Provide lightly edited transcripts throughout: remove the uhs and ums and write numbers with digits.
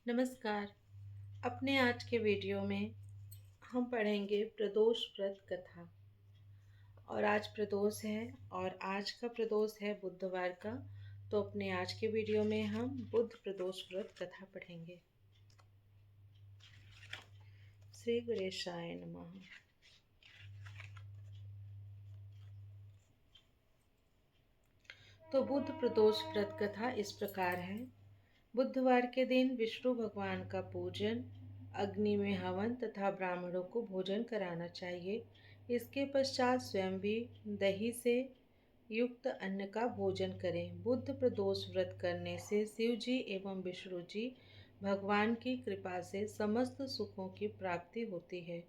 नमस्कार। अपने आज के वीडियो में हम पढ़ेंगे प्रदोष व्रत कथा। और आज प्रदोष है और आज का प्रदोष है बुधवार का। तो अपने आज के वीडियो में हम बुध प्रदोष व्रत कथा पढ़ेंगे। श्री गणेशाय नमः। तो बुध प्रदोष व्रत कथा इस प्रकार है। बुधवार के दिन विष्णु भगवान का पूजन, अग्नि में हवन तथा ब्राह्मणों को भोजन कराना चाहिए। इसके पश्चात स्वयं भी दही से युक्त अन्न का भोजन करें। बुध प्रदोष व्रत करने से शिव जी एवं विष्णु जी भगवान की कृपा से समस्त सुखों की प्राप्ति होती है।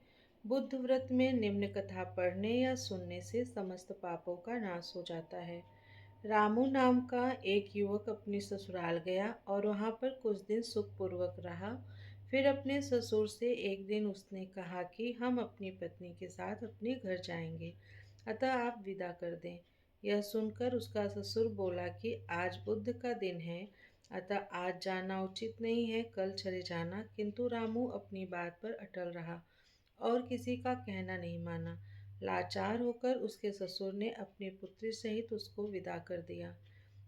बुध व्रत में निम्न कथा पढ़ने या सुनने से समस्त पापों का नाश हो जाता है। रामू नाम का एक युवक अपनी ससुराल गया और वहाँ पर कुछ दिन सुखपूर्वक रहा। फिर अपने ससुर से एक दिन उसने कहा कि हम अपनी पत्नी के साथ अपने घर जाएंगे, अतः आप विदा कर दें। यह सुनकर उसका ससुर बोला कि आज बुध का दिन है, अतः आज जाना उचित नहीं है, कल चले जाना। किंतु रामू अपनी बात पर अटल रहा और किसी का कहना नहीं माना। लाचार होकर उसके ससुर ने अपनी पुत्री सहित उसको विदा कर दिया,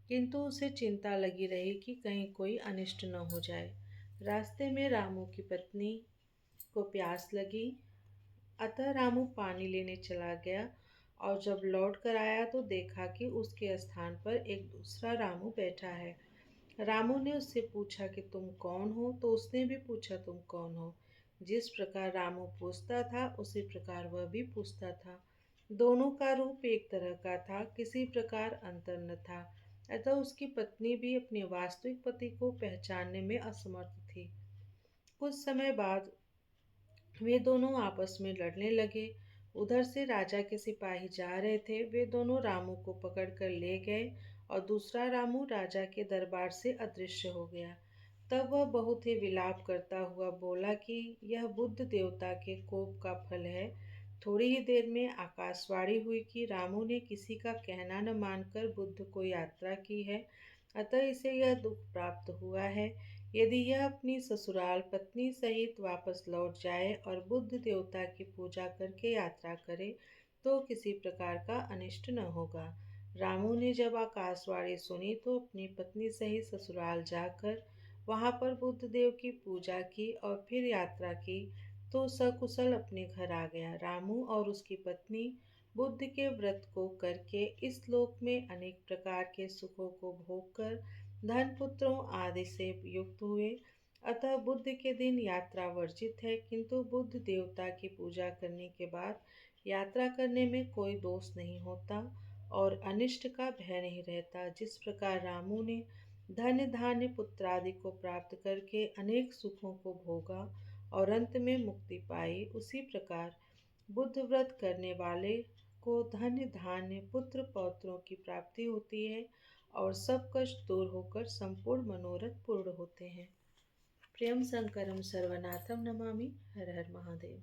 किंतु उसे चिंता लगी रही कि कहीं कोई अनिष्ट न हो जाए। रास्ते में रामू की पत्नी को प्यास लगी, अतः रामू पानी लेने चला गया और जब लौट कर आया तो देखा कि उसके स्थान पर एक दूसरा रामू बैठा है। रामू ने उससे पूछा कि तुम कौन हो, तो उसने भी पूछा तुम कौन हो। जिस प्रकार रामू पूछता था उसी प्रकार वह भी पूछता था। दोनों का रूप एक तरह का था, किसी प्रकार अंतर न था। अतः उसकी पत्नी भी अपने वास्तविक पति को पहचानने में असमर्थ थी। कुछ समय बाद वे दोनों आपस में लड़ने लगे। उधर से राजा के सिपाही जा रहे थे, वे दोनों रामू को पकड़कर ले गए और दूसरा रामू राजा के दरबार से अदृश्य हो गया। तब वह बहुत ही विलाप करता हुआ बोला कि यह बुद्ध देवता के कोप का फल है। थोड़ी ही देर में आकाशवाणी हुई कि रामू ने किसी का कहना न मानकर बुद्ध को यात्रा की है, अतः इसे यह दुख प्राप्त हुआ है। यदि यह अपनी ससुराल पत्नी सहित वापस लौट जाए और बुद्ध देवता की पूजा करके यात्रा करे तो किसी प्रकार का अनिष्ट न होगा। रामू ने जब आकाशवाणी सुनी तो अपनी पत्नी सहित ससुराल जाकर वहां पर बुद्ध देव की पूजा की और फिर यात्रा की तो सकुशल अपने घर आ गया। रामू और उसकी पत्नी बुद्ध के व्रत को करके इस लोक में अनेक प्रकार के सुखों को भोग कर धन पुत्रों आदि से युक्त हुए। अतः बुद्ध के दिन यात्रा वर्जित है, किंतु बुद्ध देवता की पूजा करने के बाद यात्रा करने में कोई दोष नहीं होता और अनिष्ट का भय नहीं रहता। जिस प्रकार रामू ने धन धान्य पुत्रादि को प्राप्त करके अनेक सुखों को भोगा और अंत में मुक्ति पाई, उसी प्रकार बुद्ध व्रत करने वाले को धन्य धान्य पुत्र पौत्रों की प्राप्ति होती है और सब कष्ट दूर होकर संपूर्ण मनोरथ पूर्ण होते हैं। प्रियम शंकरम सर्वनाथम नमामि। हर हर महादेव।